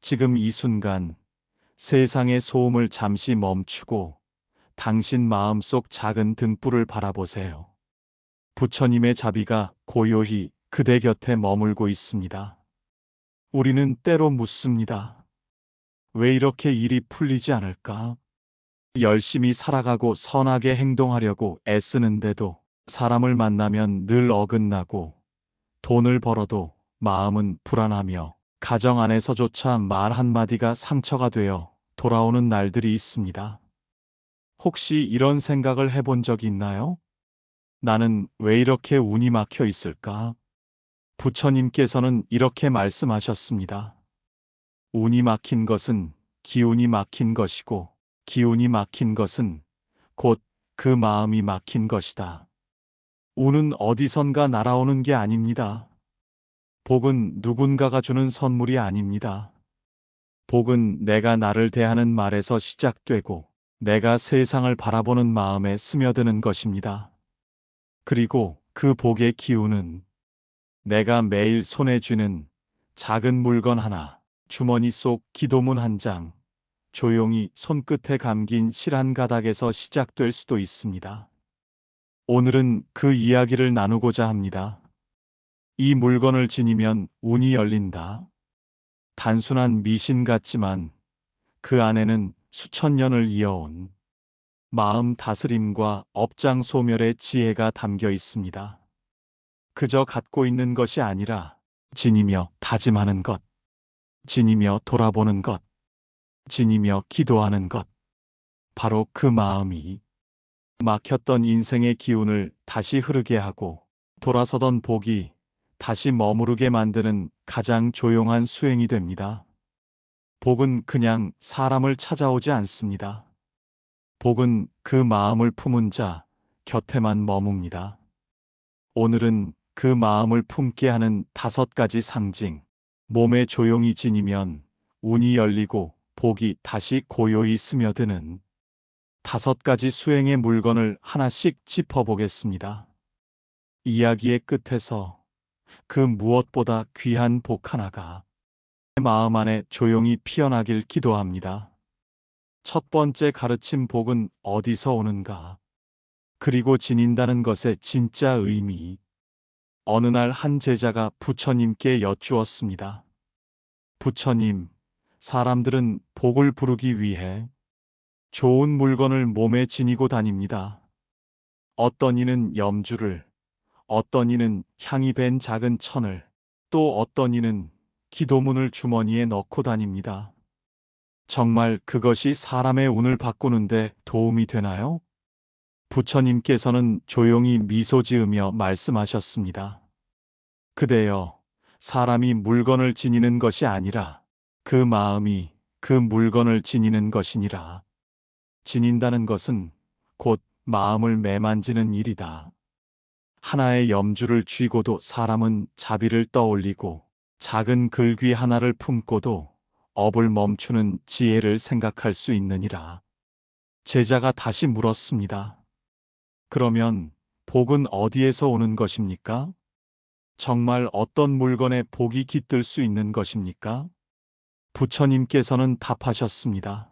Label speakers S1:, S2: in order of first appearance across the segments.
S1: 지금 이 순간 세상의 소음을 잠시 멈추고 당신 마음속 작은 등불을 바라보세요. 부처님의 자비가 고요히 그대 곁에 머물고 있습니다. 우리는 때로 묻습니다. 왜 이렇게 일이 풀리지 않을까? 열심히 살아가고 선하게 행동하려고 애쓰는데도 사람을 만나면 늘 어긋나고 돈을 벌어도 마음은 불안하며 가정 안에서조차 말 한마디가 상처가 되어 돌아오는 날들이 있습니다. 혹시 이런 생각을 해본 적 있나요? 나는 왜 이렇게 운이 막혀 있을까? 부처님께서는 이렇게 말씀하셨습니다. 운이 막힌 것은 기운이 막힌 것이고, 기운이 막힌 것은 곧 그 마음이 막힌 것이다. 운은 어디선가 날아오는 게 아닙니다. 복은 누군가가 주는 선물이 아닙니다. 복은 내가 나를 대하는 말에서 시작되고, 내가 세상을 바라보는 마음에 스며드는 것입니다. 그리고 그 복의 기운은 내가 매일 손에 쥐는 작은 물건 하나, 주머니 속 기도문 한 장, 조용히 손끝에 감긴 실 한 가닥에서 시작될 수도 있습니다. 오늘은 그 이야기를 나누고자 합니다. 이 물건을 지니면 운이 열린다. 단순한 미신 같지만 그 안에는 수천 년을 이어온 마음 다스림과 업장 소멸의 지혜가 담겨 있습니다. 그저 갖고 있는 것이 아니라 지니며 다짐하는 것, 지니며 돌아보는 것, 지니며 기도하는 것. 바로 그 마음이 막혔던 인생의 기운을 다시 흐르게 하고 돌아서던 복이 다시 머무르게 만드는 가장 조용한 수행이 됩니다. 복은 그냥 사람을 찾아오지 않습니다. 복은 그 마음을 품은 자 곁에만 머뭅니다. 오늘은 그 마음을 품게 하는 5가지 상징, 몸에 조용히 지니면 운이 열리고 복이 다시 고요히 스며드는 5가지 수행의 물건을 하나씩 짚어보겠습니다. 이야기의 끝에서 그 무엇보다 귀한 복 하나가 내 마음 안에 조용히 피어나길 기도합니다. 첫 번째 가르침 복은 어디서 오는가? 그리고 지닌다는 것의 진짜 의미. 어느 날 한 제자가 부처님께 여쭈었습니다. 부처님, 사람들은 복을 부르기 위해 좋은 물건을 몸에 지니고 다닙니다. 어떤 이는 염주를, 어떤 이는 향이 밴 작은 천을, 또 어떤 이는 기도문을 주머니에 넣고 다닙니다. 정말 그것이 사람의 운을 바꾸는데 도움이 되나요? 부처님께서는 조용히 미소 지으며 말씀하셨습니다. 그대여, 사람이 물건을 지니는 것이 아니라 그 마음이 그 물건을 지니는 것이니라. 지닌다는 것은 곧 마음을 매만지는 일이다. 하나의 염주를 쥐고도 사람은 자비를 떠올리고 작은 글귀 하나를 품고도 업을 멈추는 지혜를 생각할 수 있느니라. 제자가 다시 물었습니다. 그러면 복은 어디에서 오는 것입니까? 정말 어떤 물건에 복이 깃들 수 있는 것입니까? 부처님께서는 답하셨습니다.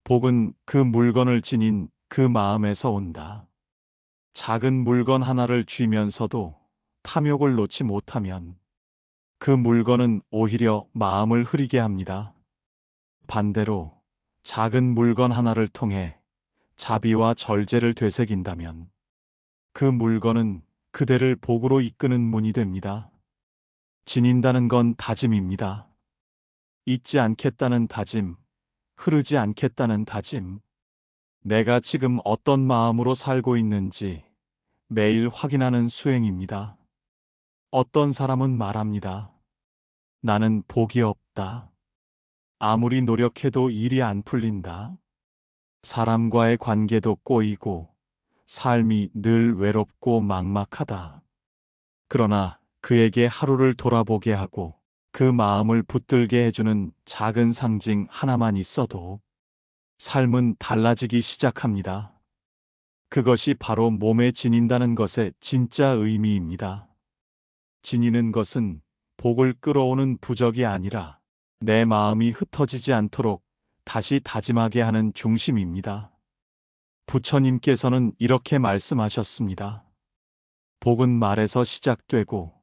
S1: 복은 그 물건을 지닌 그 마음에서 온다. 작은 물건 하나를 쥐면서도 탐욕을 놓지 못하면 그 물건은 오히려 마음을 흐리게 합니다. 반대로 작은 물건 하나를 통해 자비와 절제를 되새긴다면 그 물건은 그대를 복으로 이끄는 문이 됩니다. 지닌다는 건 다짐입니다. 잊지 않겠다는 다짐, 흐르지 않겠다는 다짐. 내가 지금 어떤 마음으로 살고 있는지 매일 확인하는 수행입니다. 어떤 사람은 말합니다. 나는 복이 없다. 아무리 노력해도 일이 안 풀린다. 사람과의 관계도 꼬이고 삶이 늘 외롭고 막막하다. 그러나 그에게 하루를 돌아보게 하고 그 마음을 붙들게 해주는 작은 상징 하나만 있어도 삶은 달라지기 시작합니다. 그것이 바로 몸에 지닌다는 것의 진짜 의미입니다. 지니는 것은 복을 끌어오는 부적이 아니라 내 마음이 흩어지지 않도록 다시 다짐하게 하는 중심입니다. 부처님께서는 이렇게 말씀하셨습니다. 복은 말에서 시작되고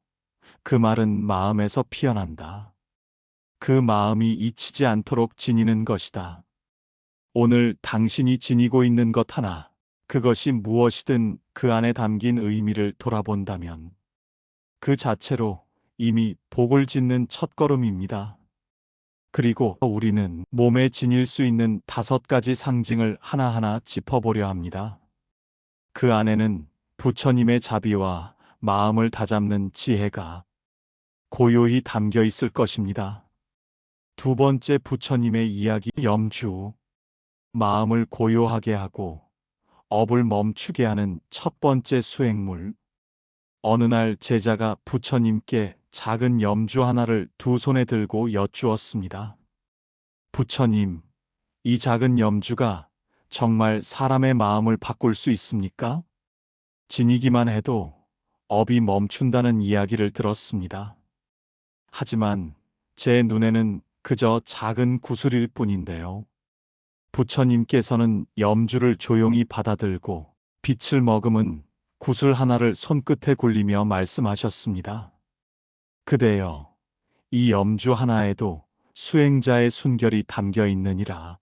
S1: 그 말은 마음에서 피어난다. 그 마음이 잊히지 않도록 지니는 것이다. 오늘 당신이 지니고 있는 것 하나, 그것이 무엇이든 그 안에 담긴 의미를 돌아본다면 그 자체로 이미 복을 짓는 첫걸음입니다. 그리고 우리는 몸에 지닐 수 있는 5가지 상징을 하나하나 짚어보려 합니다. 그 안에는 부처님의 자비와 마음을 다잡는 지혜가 고요히 담겨 있을 것입니다. 두 번째, 부처님의 이야기. 염주. 마음을 고요하게 하고 업을 멈추게 하는 첫 번째 수행물. 어느 날 제자가 부처님께 작은 염주 하나를 두 손에 들고 여쭈었습니다. 부처님, 이 작은 염주가 정말 사람의 마음을 바꿀 수 있습니까? 지니기만 해도 업이 멈춘다는 이야기를 들었습니다. 하지만 제 눈에는 그저 작은 구슬일 뿐인데요. 부처님께서는 염주를 조용히 받아들고 빛을 머금은 구슬 하나를 손끝에 굴리며 말씀하셨습니다. 그대여, 이 염주 하나에도 수행자의 순결이 담겨 있느니라.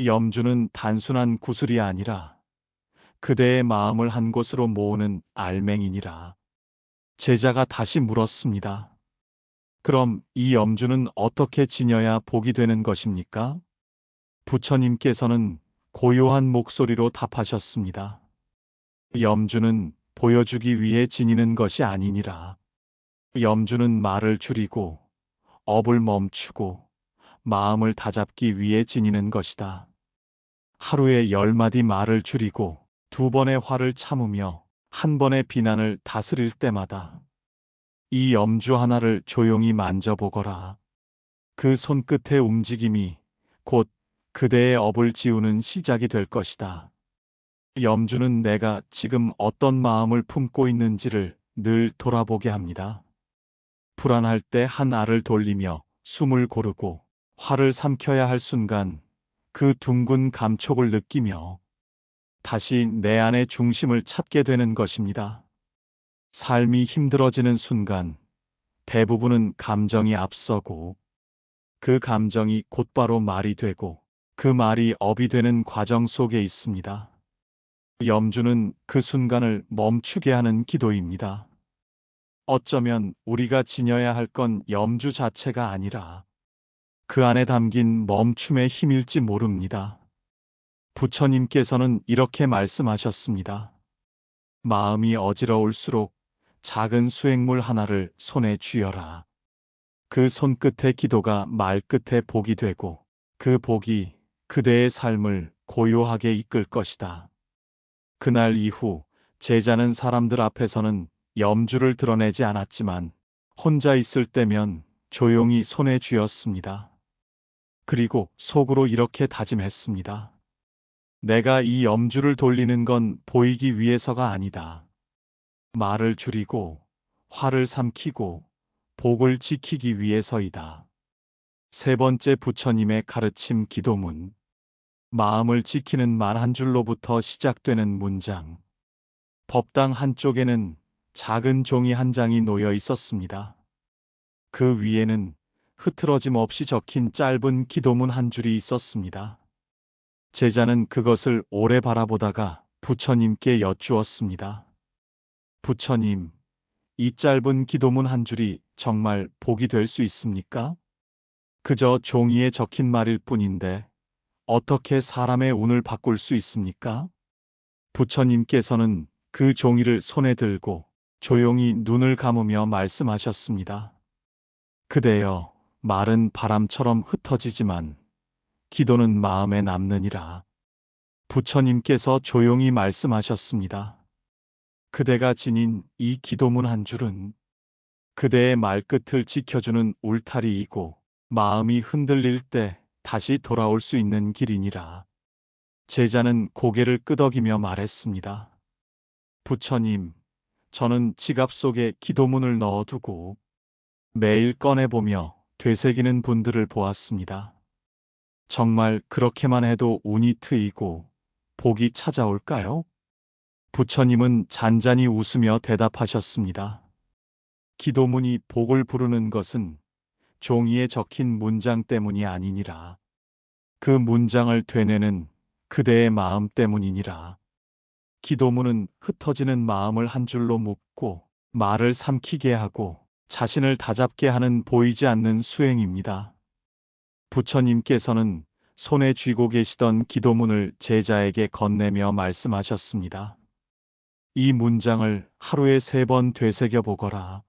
S1: 염주는 단순한 구슬이 아니라 그대의 마음을 한 곳으로 모으는 알맹이니라. 제자가 다시 물었습니다. 그럼 이 염주는 어떻게 지녀야 복이 되는 것입니까? 부처님께서는 고요한 목소리로 답하셨습니다. 염주는 보여주기 위해 지니는 것이 아니니라. 염주는 말을 줄이고 업을 멈추고 마음을 다잡기 위해 지니는 것이다. 하루에 10마디 말을 줄이고 2번의 화를 참으며 1번의 비난을 다스릴 때마다 이 염주 하나를 조용히 만져보거라. 그 손끝의 움직임이 곧 그대의 업을 지우는 시작이 될 것이다. 염주는 내가 지금 어떤 마음을 품고 있는지를 늘 돌아보게 합니다. 불안할 때 한 알을 돌리며 숨을 고르고 화를 삼켜야 할 순간 그 둥근 감촉을 느끼며 다시 내 안의 중심을 찾게 되는 것입니다. 삶이 힘들어지는 순간 대부분은 감정이 앞서고 그 감정이 곧바로 말이 되고 그 말이 업이 되는 과정 속에 있습니다. 염주는 그 순간을 멈추게 하는 기도입니다. 어쩌면 우리가 지녀야 할 건 염주 자체가 아니라 그 안에 담긴 멈춤의 힘일지 모릅니다. 부처님께서는 이렇게 말씀하셨습니다. 마음이 어지러울수록 작은 수행물 하나를 손에 쥐어라. 그 손끝의 기도가 말끝의 복이 되고 그 복이 그대의 삶을 고요하게 이끌 것이다. 그날 이후 제자는 사람들 앞에서는 염주를 드러내지 않았지만 혼자 있을 때면 조용히 손에 쥐었습니다. 그리고 속으로 이렇게 다짐했습니다. 내가 이 염주를 돌리는 건 보이기 위해서가 아니다. 말을 줄이고 화를 삼키고 복을 지키기 위해서이다. 세 번째, 부처님의 가르침. 기도문. 마음을 지키는 말 한 줄로부터 시작되는 문장. 법당 한쪽에는 작은 종이 한 장이 놓여 있었습니다. 그 위에는 흐트러짐 없이 적힌 짧은 기도문 한 줄이 있었습니다. 제자는 그것을 오래 바라보다가 부처님께 여쭈었습니다. 부처님, 이 짧은 기도문 한 줄이 정말 복이 될 수 있습니까? 그저 종이에 적힌 말일 뿐인데 어떻게 사람의 운을 바꿀 수 있습니까? 부처님께서는 그 종이를 손에 들고 조용히 눈을 감으며 말씀하셨습니다. 그대여, 말은 바람처럼 흩어지지만 기도는 마음에 남느니라. 부처님께서 조용히 말씀하셨습니다. 그대가 지닌 이 기도문 한 줄은 그대의 말끝을 지켜주는 울타리이고 마음이 흔들릴 때 다시 돌아올 수 있는 길이니라. 제자는 고개를 끄덕이며 말했습니다. 부처님, 저는 지갑 속에 기도문을 넣어두고 매일 꺼내보며 되새기는 분들을 보았습니다. 정말 그렇게만 해도 운이 트이고 복이 찾아올까요? 부처님은 잔잔히 웃으며 대답하셨습니다. 기도문이 복을 부르는 것은 종이에 적힌 문장 때문이 아니니라. 그 문장을 되뇌는 그대의 마음 때문이니라. 기도문은 흩어지는 마음을 한 줄로 묶고 말을 삼키게 하고 자신을 다잡게 하는 보이지 않는 수행입니다. 부처님께서는 손에 쥐고 계시던 기도문을 제자에게 건네며 말씀하셨습니다. 이 문장을 하루에 3번 되새겨 보거라.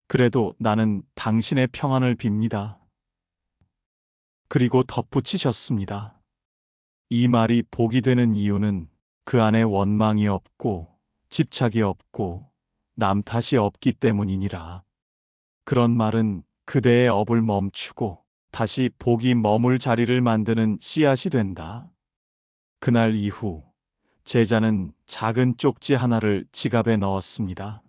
S1: 그래도 나는 당신의 평안을 빕니다. 그리고 덧붙이셨습니다. 이 말이 복이 되는 이유는 그 안에 원망이 없고 집착이 없고 남 탓이 없기 때문이니라. 그런 말은 그대의 업을 멈추고 다시 복이 머물 자리를 만드는 씨앗이 된다. 그날 이후 제자는 작은 쪽지 하나를 지갑에 넣었습니다.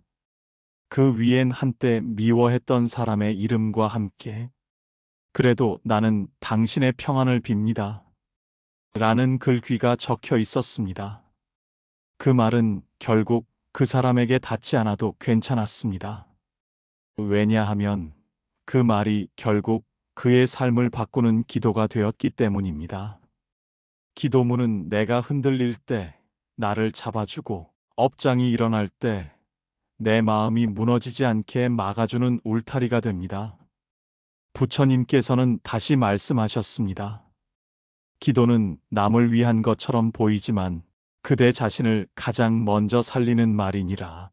S1: 그 위엔 한때 미워했던 사람의 이름과 함께 그래도 나는 당신의 평안을 빕니다. 라는 글귀가 적혀 있었습니다. 그 말은 결국 그 사람에게 닿지 않아도 괜찮았습니다. 왜냐하면 그 말이 결국 그의 삶을 바꾸는 기도가 되었기 때문입니다. 기도문은 내가 흔들릴 때 나를 잡아주고 업장이 일어날 때 내 마음이 무너지지 않게 막아주는 울타리가 됩니다. 부처님께서는 다시 말씀하셨습니다. 기도는 남을 위한 것처럼 보이지만 그대 자신을 가장 먼저 살리는 말이니라.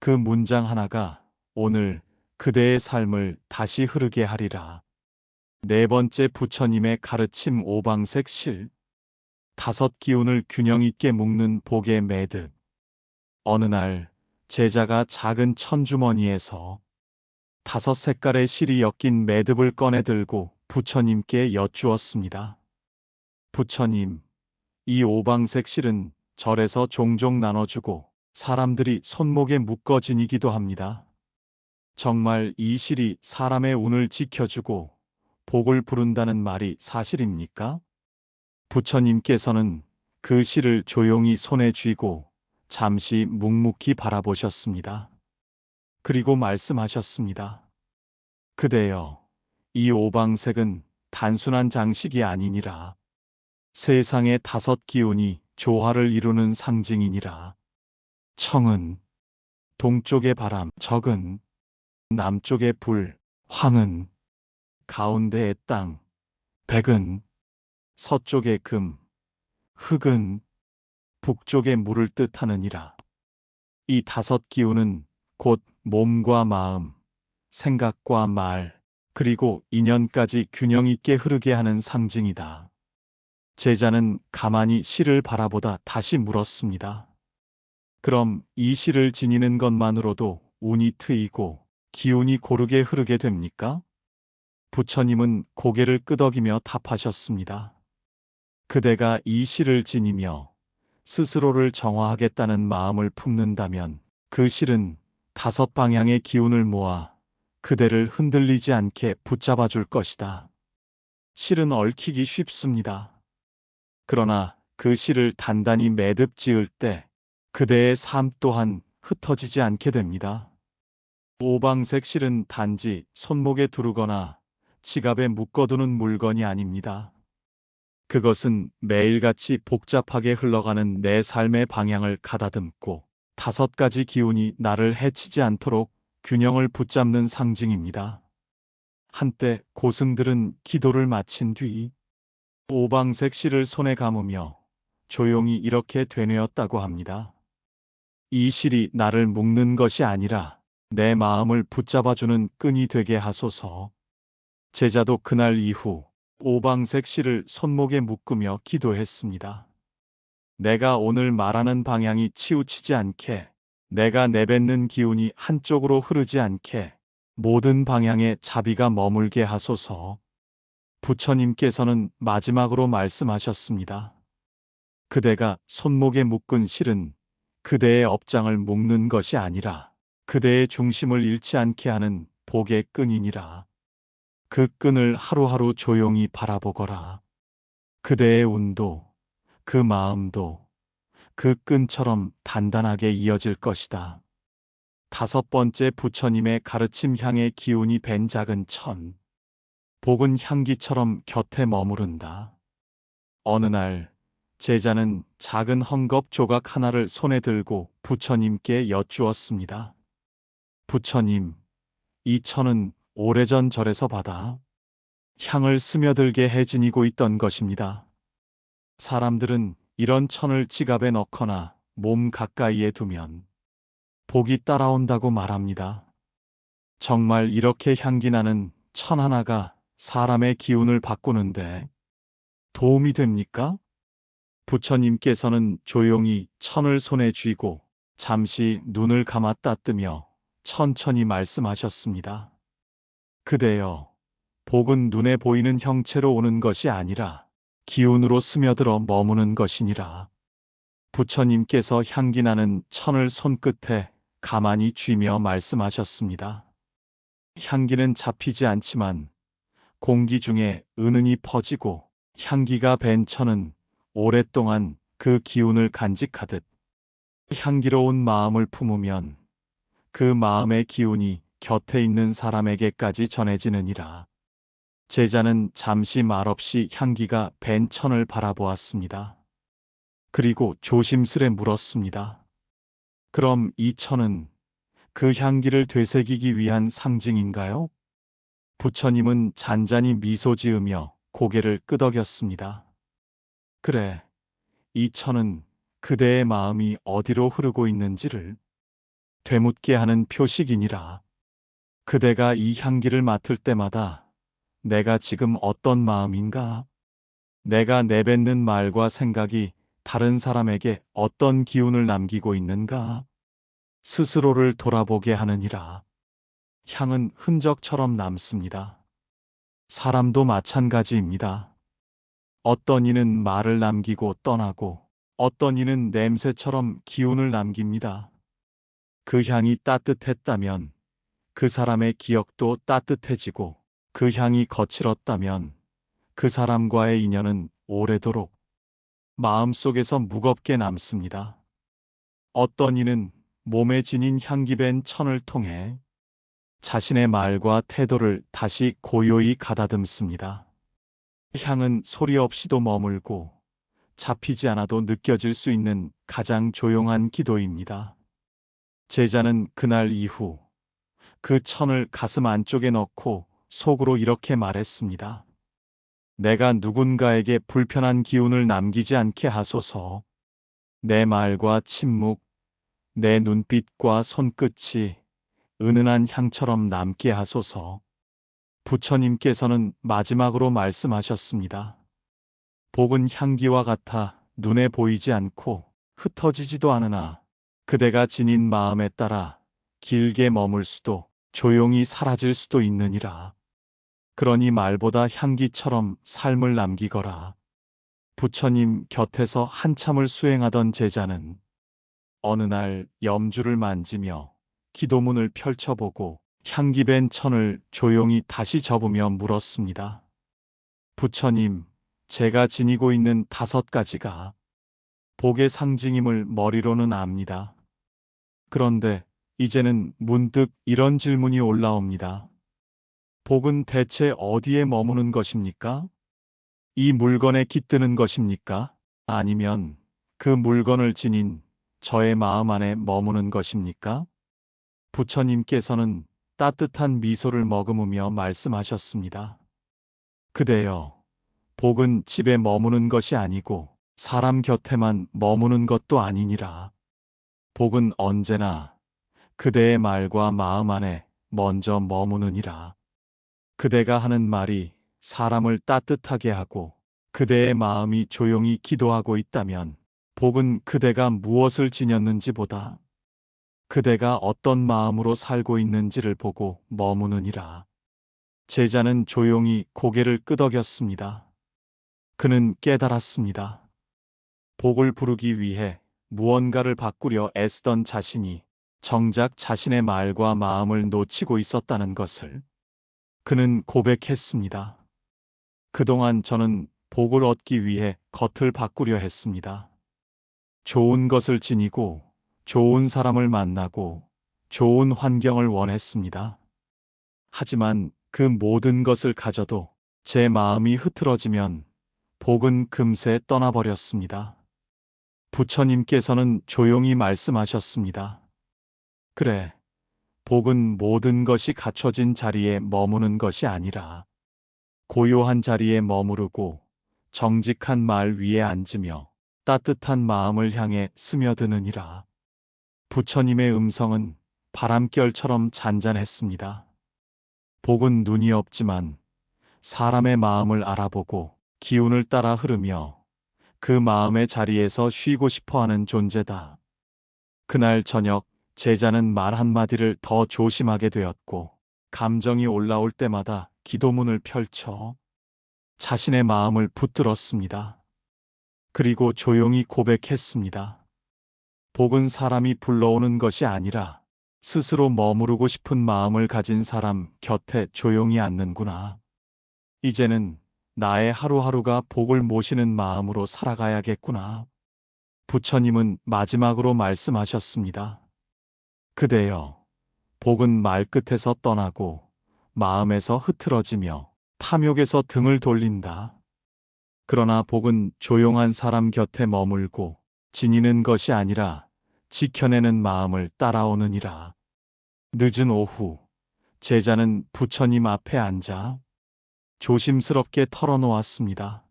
S1: 그 문장 하나가 오늘 그대의 삶을 다시 흐르게 하리라. 4번째 부처님의 가르침 오방색실. 5 기운을 균형 있게 묶는 복의 매듭. 어느 날 제자가 작은 천주머니에서 5 색깔의 실이 엮인 매듭을 꺼내 들고 부처님께 여쭈었습니다. 부처님, 이 오방색 실은 절에서 종종 나눠주고 사람들이 손목에 묶어 지니기도 합니다. 정말 이 실이 사람의 운을 지켜주고 복을 부른다는 말이 사실입니까? 부처님께서는 그 실을 조용히 손에 쥐고 잠시 묵묵히 바라보셨습니다. 그리고 말씀하셨습니다. 그대여, 이 오방색은 단순한 장식이 아니니라. 세상의 5 기운이 조화를 이루는 상징이니라. 청은 동쪽의 바람, 적은 남쪽의 불, 황은 가운데의 땅, 백은 서쪽의 금, 흑은 북쪽의 물을 뜻하느니라. 이 5 기운은 곧 몸과 마음, 생각과 말, 그리고 인연까지 균형 있게 흐르게 하는 상징이다. 제자는 가만히 실을 바라보다 다시 물었습니다. 그럼 이 실을 지니는 것만으로도 운이 트이고 기운이 고르게 흐르게 됩니까? 부처님은 고개를 끄덕이며 답하셨습니다. 그대가 이 실을 지니며 스스로를 정화하겠다는 마음을 품는다면 그 실은 5 방향의 기운을 모아 그대를 흔들리지 않게 붙잡아 줄 것이다. 실은 얽히기 쉽습니다. 그러나 그 실을 단단히 매듭 지을 때 그대의 삶 또한 흩어지지 않게 됩니다. 오방색 실은 단지 손목에 두르거나 지갑에 묶어두는 물건이 아닙니다. 그것은 매일같이 복잡하게 흘러가는 내 삶의 방향을 가다듬고 5 가지 기운이 나를 해치지 않도록 균형을 붙잡는 상징입니다. 한때 고승들은 기도를 마친 뒤 오방색 실을 손에 감으며 조용히 이렇게 되뇌었다고 합니다. 이 실이 나를 묶는 것이 아니라 내 마음을 붙잡아주는 끈이 되게 하소서. 제자도 그날 이후 오방색 실을 손목에 묶으며 기도했습니다. 내가 오늘 말하는 방향이 치우치지 않게, 내가 내뱉는 기운이 한쪽으로 흐르지 않게 모든 방향에 자비가 머물게 하소서. 부처님께서는 마지막으로 말씀하셨습니다. 그대가 손목에 묶은 실은 그대의 업장을 묶는 것이 아니라 그대의 중심을 잃지 않게 하는 복의 끈이니라. 그 끈을 하루하루 조용히 바라보거라. 그대의 운도, 그 마음도 그 끈처럼 단단하게 이어질 것이다. 5번째, 부처님의 가르침. 향의 기운이 밴 작은 천. 복은 향기처럼 곁에 머무른다. 어느 날 제자는 작은 헝겊 조각 하나를 손에 들고 부처님께 여쭈었습니다. 부처님, 이 천은 오래전 절에서 받아 향을 스며들게 해 지니고 있던 것입니다. 사람들은 이런 천을 지갑에 넣거나 몸 가까이에 두면 복이 따라온다고 말합니다. 정말 이렇게 향기 나는 천 하나가 사람의 기운을 바꾸는데 도움이 됩니까? 부처님께서는 조용히 천을 손에 쥐고 잠시 눈을 감았다 뜨며 천천히 말씀하셨습니다. 그대여, 복은 눈에 보이는 형체로 오는 것이 아니라 기운으로 스며들어 머무는 것이니라. 부처님께서 향기 나는 천을 손끝에 가만히 쥐며 말씀하셨습니다. 향기는 잡히지 않지만 공기 중에 은은히 퍼지고 향기가 밴 천은 오랫동안 그 기운을 간직하듯 향기로운 마음을 품으면 그 마음의 기운이 곁에 있는 사람에게까지 전해지느니라. 제자는 잠시 말없이 향기가 밴 천을 바라보았습니다. 그리고 조심스레 물었습니다. 그럼 이 천은 그 향기를 되새기기 위한 상징인가요? 부처님은 잔잔히 미소 지으며 고개를 끄덕였습니다. 그래, 이 천은 그대의 마음이 어디로 흐르고 있는지를 되묻게 하는 표식이니라. 그대가 이 향기를 맡을 때마다 내가 지금 어떤 마음인가? 내가 내뱉는 말과 생각이 다른 사람에게 어떤 기운을 남기고 있는가? 스스로를 돌아보게 하느니라. 향은 흔적처럼 남습니다. 사람도 마찬가지입니다. 어떤 이는 말을 남기고 떠나고 어떤 이는 냄새처럼 기운을 남깁니다. 그 향이 따뜻했다면 그 사람의 기억도 따뜻해지고 그 향이 거칠었다면 그 사람과의 인연은 오래도록 마음속에서 무겁게 남습니다. 어떤 이는 몸에 지닌 향기 밴 천을 통해 자신의 말과 태도를 다시 고요히 가다듬습니다. 향은 소리 없이도 머물고 잡히지 않아도 느껴질 수 있는 가장 조용한 기도입니다. 제자는 그날 이후 그 천을 가슴 안쪽에 넣고 속으로 이렇게 말했습니다. 내가 누군가에게 불편한 기운을 남기지 않게 하소서. 내 말과 침묵, 내 눈빛과 손끝이 은은한 향처럼 남게 하소서. 부처님께서는 마지막으로 말씀하셨습니다. 복은 향기와 같아 눈에 보이지 않고 흩어지지도 않으나 그대가 지닌 마음에 따라 길게 머물 수도 조용히 사라질 수도 있느니라. 그러니 말보다 향기처럼 삶을 남기거라. 부처님 곁에서 한참을 수행하던 제자는 어느 날 염주를 만지며 기도문을 펼쳐보고 향기 밴 천을 조용히 다시 접으며 물었습니다. 부처님, 제가 지니고 있는 5가지가 복의 상징임을 머리로는 압니다. 그런데 이제는 문득 이런 질문이 올라옵니다. 복은 대체 어디에 머무는 것입니까? 이 물건에 깃드는 것입니까? 아니면 그 물건을 지닌 저의 마음 안에 머무는 것입니까? 부처님께서는 따뜻한 미소를 머금으며 말씀하셨습니다. 그대여, 복은 집에 머무는 것이 아니고 사람 곁에만 머무는 것도 아니니라. 복은 언제나 그대의 말과 마음 안에 먼저 머무느니라. 그대가 하는 말이 사람을 따뜻하게 하고 그대의 마음이 조용히 기도하고 있다면 복은 그대가 무엇을 지녔는지보다 그대가 어떤 마음으로 살고 있는지를 보고 머무느니라. 제자는 조용히 고개를 끄덕였습니다. 그는 깨달았습니다. 복을 부르기 위해 무언가를 바꾸려 애쓰던 자신이 정작 자신의 말과 마음을 놓치고 있었다는 것을. 그는 고백했습니다. 그동안 저는 복을 얻기 위해 겉을 바꾸려 했습니다. 좋은 것을 지니고, 좋은 사람을 만나고, 좋은 환경을 원했습니다. 하지만 그 모든 것을 가져도 제 마음이 흐트러지면 복은 금세 떠나버렸습니다. 부처님께서는 조용히 말씀하셨습니다. 그래, 복은 모든 것이 갖춰진 자리에 머무는 것이 아니라 고요한 자리에 머무르고 정직한 말 위에 앉으며 따뜻한 마음을 향해 스며드느니라. 부처님의 음성은 바람결처럼 잔잔했습니다. 복은 눈이 없지만 사람의 마음을 알아보고 기운을 따라 흐르며 그 마음의 자리에서 쉬고 싶어 하는 존재다. 그날 저녁 제자는 말 한마디를 더 조심하게 되었고, 감정이 올라올 때마다 기도문을 펼쳐 자신의 마음을 붙들었습니다. 그리고 조용히 고백했습니다. 복은 사람이 불러오는 것이 아니라 스스로 머무르고 싶은 마음을 가진 사람 곁에 조용히 앉는구나. 이제는 나의 하루하루가 복을 모시는 마음으로 살아가야겠구나. 부처님은 마지막으로 말씀하셨습니다. 그대여, 복은 말끝에서 떠나고 마음에서 흐트러지며 탐욕에서 등을 돌린다. 그러나 복은 조용한 사람 곁에 머물고 지니는 것이 아니라 지켜내는 마음을 따라오느니라. 늦은 오후, 제자는 부처님 앞에 앉아 조심스럽게 털어놓았습니다.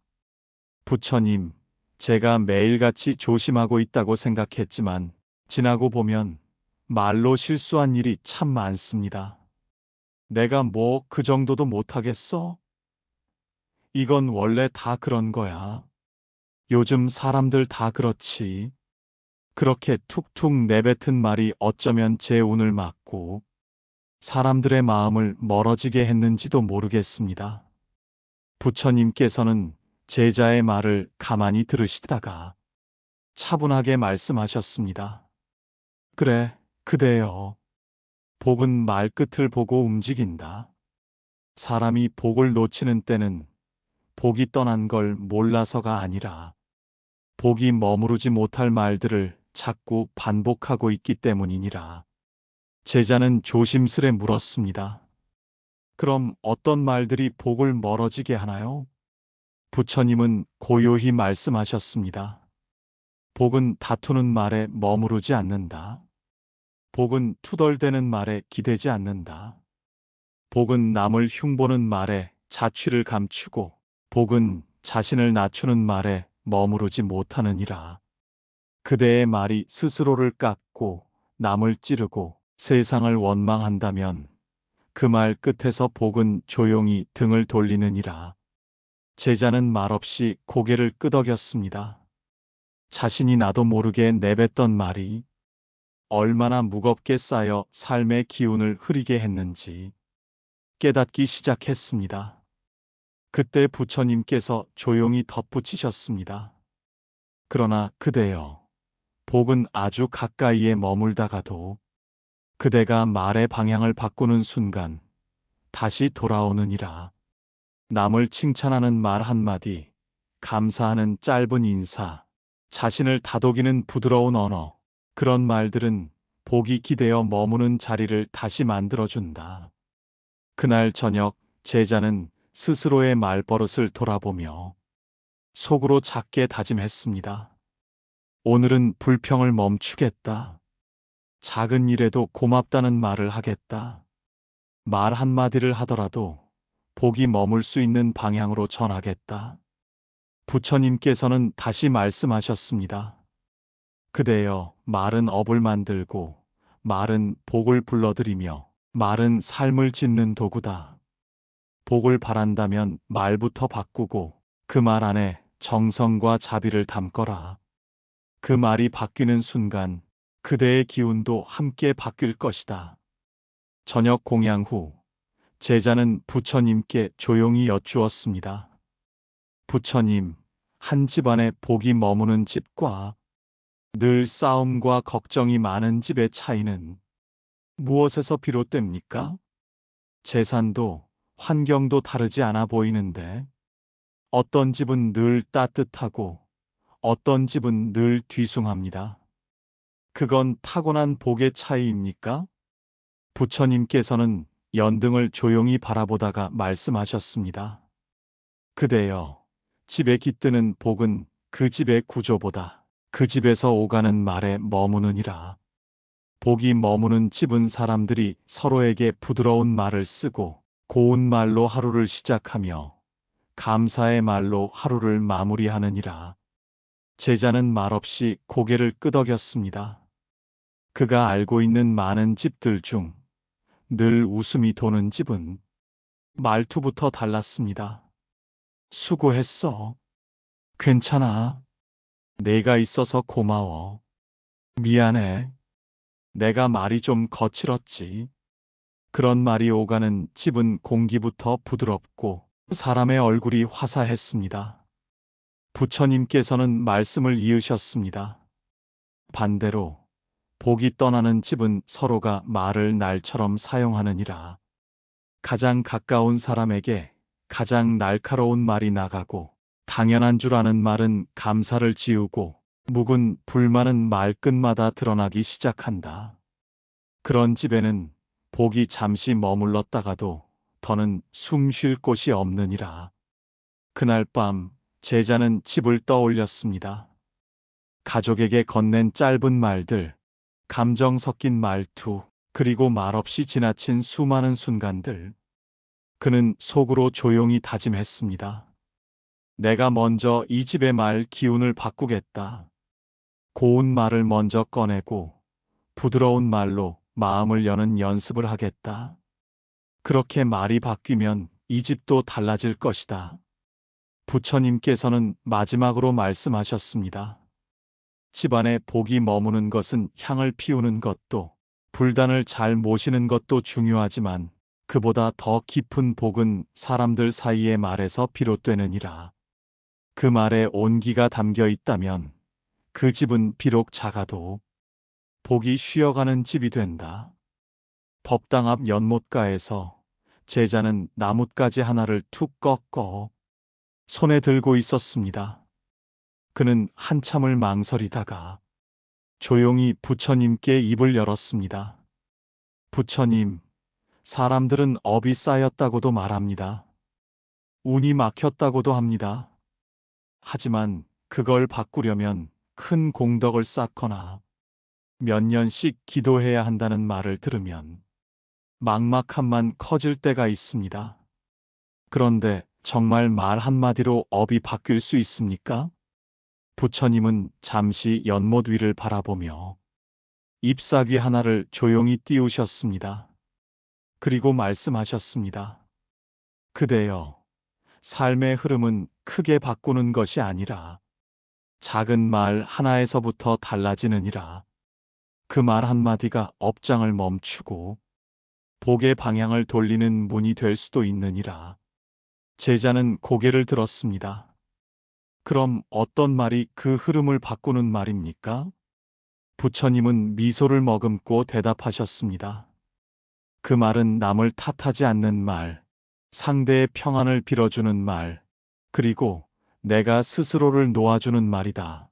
S1: 부처님, 제가 매일같이 조심하고 있다고 생각했지만 지나고 보면 말로 실수한 일이 참 많습니다. 내가 뭐 그 정도도 못하겠어? 이건 원래 다 그런 거야. 요즘 사람들 다 그렇지. 그렇게 툭툭 내뱉은 말이 어쩌면 제 운을 막고 사람들의 마음을 멀어지게 했는지도 모르겠습니다. 부처님께서는 제자의 말을 가만히 들으시다가 차분하게 말씀하셨습니다. 그래, 그대여. 복은 말끝을 보고 움직인다. 사람이 복을 놓치는 때는 복이 떠난 걸 몰라서가 아니라 복이 머무르지 못할 말들을 자꾸 반복하고 있기 때문이니라. 제자는 조심스레 물었습니다. 그럼 어떤 말들이 복을 멀어지게 하나요? 부처님은 고요히 말씀하셨습니다. 복은 다투는 말에 머무르지 않는다. 복은 투덜대는 말에 기대지 않는다. 복은 남을 흉보는 말에 자취를 감추고 복은 자신을 낮추는 말에 머무르지 못하느니라. 그대의 말이 스스로를 깎고 남을 찌르고 세상을 원망한다면 그 말 끝에서 복은 조용히 등을 돌리느니라. 제자는 말없이 고개를 끄덕였습니다. 자신이 나도 모르게 내뱉던 말이 얼마나 무겁게 쌓여 삶의 기운을 흐리게 했는지 깨닫기 시작했습니다. 그때 부처님께서 조용히 덧붙이셨습니다. 그러나 그대여, 복은 아주 가까이에 머물다가도 그대가 말의 방향을 바꾸는 순간 다시 돌아오느니라. 남을 칭찬하는 말 한마디, 감사하는 짧은 인사, 자신을 다독이는 부드러운 언어, 그런 말들은 복이 기대어 머무는 자리를 다시 만들어준다. 그날 저녁 제자는 스스로의 말버릇을 돌아보며 속으로 작게 다짐했습니다. 오늘은 불평을 멈추겠다. 작은 일에도 고맙다는 말을 하겠다. 말 한마디를 하더라도 복이 머물 수 있는 방향으로 전하겠다. 부처님께서는 다시 말씀하셨습니다. 그대여, 말은 업을 만들고 말은 복을 불러들이며 말은 삶을 짓는 도구다. 복을 바란다면 말부터 바꾸고 그 말 안에 정성과 자비를 담거라. 그 말이 바뀌는 순간 그대의 기운도 함께 바뀔 것이다. 저녁 공양 후 제자는 부처님께 조용히 여쭈었습니다. 부처님, 한 집안에 복이 머무는 집과 늘 싸움과 걱정이 많은 집의 차이는 무엇에서 비롯됩니까? 재산도 환경도 다르지 않아 보이는데 어떤 집은 늘 따뜻하고 어떤 집은 늘 뒤숭합니다. 그건 타고난 복의 차이입니까? 부처님께서는 연등을 조용히 바라보다가 말씀하셨습니다. 그대여, 집에 깃드는 복은 그 집의 구조보다 그 집에서 오가는 말에 머무느니라. 복이 머무는 집은 사람들이 서로에게 부드러운 말을 쓰고 고운 말로 하루를 시작하며 감사의 말로 하루를 마무리하느니라. 제자는 말없이 고개를 끄덕였습니다. 그가 알고 있는 많은 집들 중 늘 웃음이 도는 집은 말투부터 달랐습니다. 수고했어. 괜찮아. 내가 있어서 고마워. 미안해. 내가 말이 좀 거칠었지. 그런 말이 오가는 집은 공기부터 부드럽고 사람의 얼굴이 화사했습니다. 부처님께서는 말씀을 이으셨습니다. 반대로 복이 떠나는 집은 서로가 말을 날처럼 사용하느니라. 가장 가까운 사람에게 가장 날카로운 말이 나가고 당연한 줄 아는 말은 감사를 지우고 묵은 불만은 말끝마다 드러나기 시작한다. 그런 집에는 복이 잠시 머물렀다가도 더는 숨 쉴 곳이 없느니라. 그날 밤 제자는 집을 떠올렸습니다. 가족에게 건넨 짧은 말들, 감정 섞인 말투, 그리고 말없이 지나친 수많은 순간들. 그는 속으로 조용히 다짐했습니다. 내가 먼저 이 집의 말 기운을 바꾸겠다. 고운 말을 먼저 꺼내고 부드러운 말로 마음을 여는 연습을 하겠다. 그렇게 말이 바뀌면 이 집도 달라질 것이다. 부처님께서는 마지막으로 말씀하셨습니다. 집안에 복이 머무는 것은 향을 피우는 것도 불단을 잘 모시는 것도 중요하지만 그보다 더 깊은 복은 사람들 사이의 말에서 비롯되느니라. 그 말에 온기가 담겨 있다면 그 집은 비록 작아도 복이 쉬어가는 집이 된다. 법당 앞 연못가에서 제자는 나뭇가지 하나를 툭 꺾어 손에 들고 있었습니다. 그는 한참을 망설이다가 조용히 부처님께 입을 열었습니다. 부처님, 사람들은 업이 쌓였다고도 말합니다. 운이 막혔다고도 합니다. 하지만 그걸 바꾸려면 큰 공덕을 쌓거나 몇 년씩 기도해야 한다는 말을 들으면 막막함만 커질 때가 있습니다. 그런데 정말 말 한마디로 업이 바뀔 수 있습니까? 부처님은 잠시 연못 위를 바라보며 잎사귀 하나를 조용히 띄우셨습니다. 그리고 말씀하셨습니다. 그대여, 삶의 흐름은 크게 바꾸는 것이 아니라 작은 말 하나에서부터 달라지느니라. 그 말 한마디가 업장을 멈추고 복의 방향을 돌리는 문이 될 수도 있느니라. 제자는 고개를 들었습니다. 그럼 어떤 말이 그 흐름을 바꾸는 말입니까? 부처님은 미소를 머금고 대답하셨습니다. 그 말은 남을 탓하지 않는 말, 상대의 평안을 빌어주는 말, 그리고 내가 스스로를 놓아주는 말이다.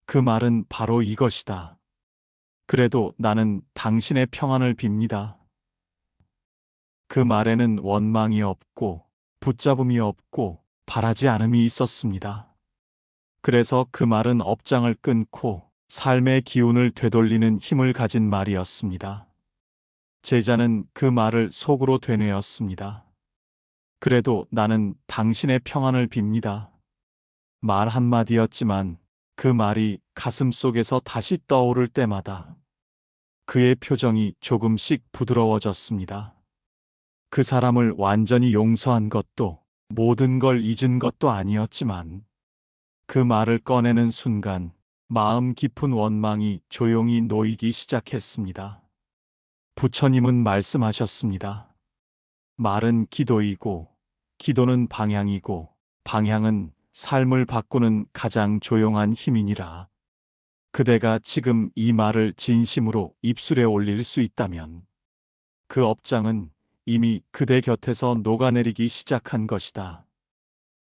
S1: 그 말은 바로 이것이다. 그래도 나는 당신의 평안을 빕니다. 그 말에는 원망이 없고 붙잡음이 없고 바라지 않음이 있었습니다. 그래서 그 말은 업장을 끊고 삶의 기운을 되돌리는 힘을 가진 말이었습니다. 제자는 그 말을 속으로 되뇌었습니다. 그래도 나는 당신의 평안을 빕니다. 말 한마디였지만 그 말이 가슴 속에서 다시 떠오를 때마다 그의 표정이 조금씩 부드러워졌습니다. 그 사람을 완전히 용서한 것도 모든 걸 잊은 것도 아니었지만 그 말을 꺼내는 순간 마음 깊은 원망이 조용히 놓이기 시작했습니다. 부처님은 말씀하셨습니다. 말은 기도이고 기도는 방향이고 방향은 삶을 바꾸는 가장 조용한 힘이니라. 그대가 지금 이 말을 진심으로 입술에 올릴 수 있다면 그 업장은 이미 그대 곁에서 녹아내리기 시작한 것이다.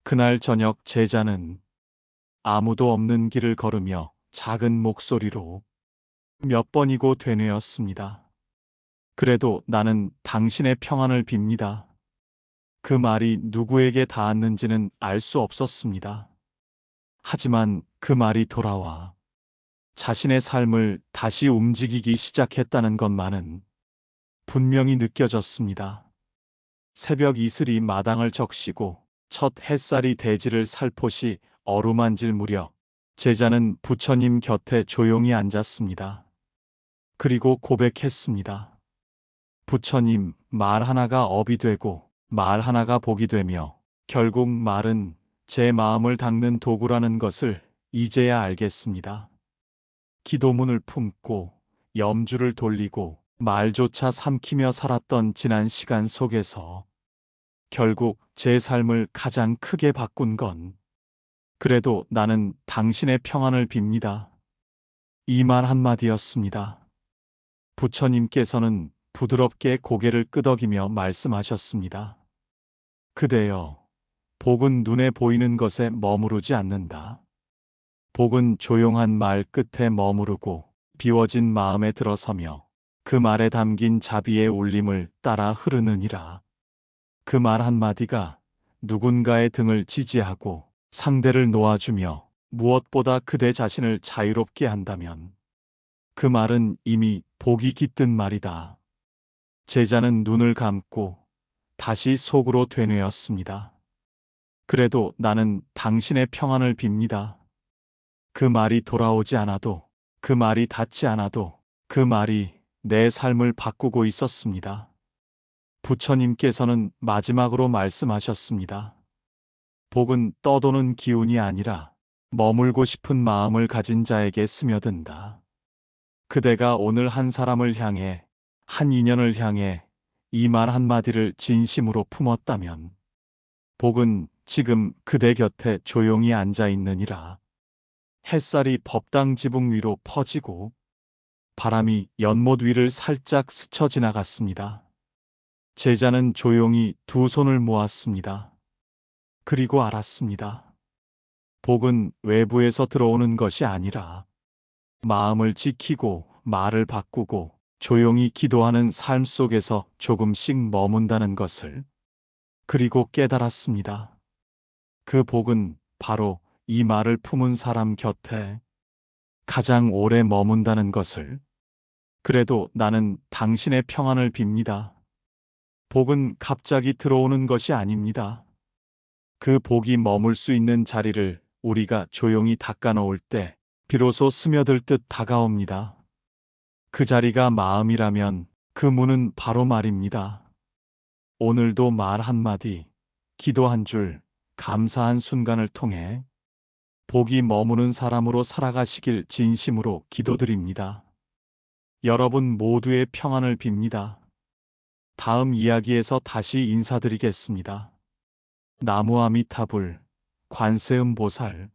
S1: 그날 저녁 제자는 아무도 없는 길을 걸으며 작은 목소리로 몇 번이고 되뇌었습니다. 그래도 나는 당신의 평안을 빕니다. 그 말이 누구에게 닿았는지는 알 수 없었습니다. 하지만 그 말이 돌아와 자신의 삶을 다시 움직이기 시작했다는 것만은 분명히 느껴졌습니다. 새벽 이슬이 마당을 적시고 첫 햇살이 대지를 살포시 어루만질 무렵 제자는 부처님 곁에 조용히 앉았습니다. 그리고 고백했습니다. 부처님, 말 하나가 업이 되고 말 하나가 복이 되며 결국 말은 제 마음을 닦는 도구라는 것을 이제야 알겠습니다. 기도문을 품고 염주를 돌리고 말조차 삼키며 살았던 지난 시간 속에서 결국 제 삶을 가장 크게 바꾼 건 그래도 나는 당신의 평안을 빕니다. 이 말 한마디였습니다. 부처님께서는 부드럽게 고개를 끄덕이며 말씀하셨습니다. 그대여, 복은 눈에 보이는 것에 머무르지 않는다. 복은 조용한 말 끝에 머무르고 비워진 마음에 들어서며 그 말에 담긴 자비의 울림을 따라 흐르느니라. 그 말 한마디가 누군가의 등을 지지하고 상대를 놓아주며 무엇보다 그대 자신을 자유롭게 한다면 그 말은 이미 복이 깃든 말이다. 제자는 눈을 감고 다시 속으로 되뇌었습니다. 그래도 나는 당신의 평안을 빕니다. 그 말이 돌아오지 않아도, 그 말이 닿지 않아도 그 말이 내 삶을 바꾸고 있었습니다. 부처님께서는 마지막으로 말씀하셨습니다. 복은 떠도는 기운이 아니라 머물고 싶은 마음을 가진 자에게 스며든다. 그대가 오늘 한 사람을 향해, 한 인연을 향해 이 말 한마디를 진심으로 품었다면 복은 지금 그대 곁에 조용히 앉아 있느니라. 햇살이 법당 지붕 위로 퍼지고 바람이 연못 위를 살짝 스쳐 지나갔습니다. 제자는 조용히 두 손을 모았습니다. 그리고 알았습니다. 복은 외부에서 들어오는 것이 아니라 마음을 지키고 말을 바꾸고 조용히 기도하는 삶 속에서 조금씩 머문다는 것을 그리고 깨달았습니다. 그 복은 바로 이 말을 품은 사람 곁에 가장 오래 머문다는 것을. 그래도 나는 당신의 평안을 빕니다. 복은 갑자기 들어오는 것이 아닙니다. 그 복이 머물 수 있는 자리를 우리가 조용히 닦아놓을 때 비로소 스며들 듯 다가옵니다. 그 자리가 마음이라면 그 문은 바로 말입니다. 오늘도 말 한마디, 기도 한 줄, 감사한 순간을 통해 복이 머무는 사람으로 살아가시길 진심으로 기도드립니다. 여러분 모두의 평안을 빕니다. 다음 이야기에서 다시 인사드리겠습니다. 나무아미타불, 관세음보살.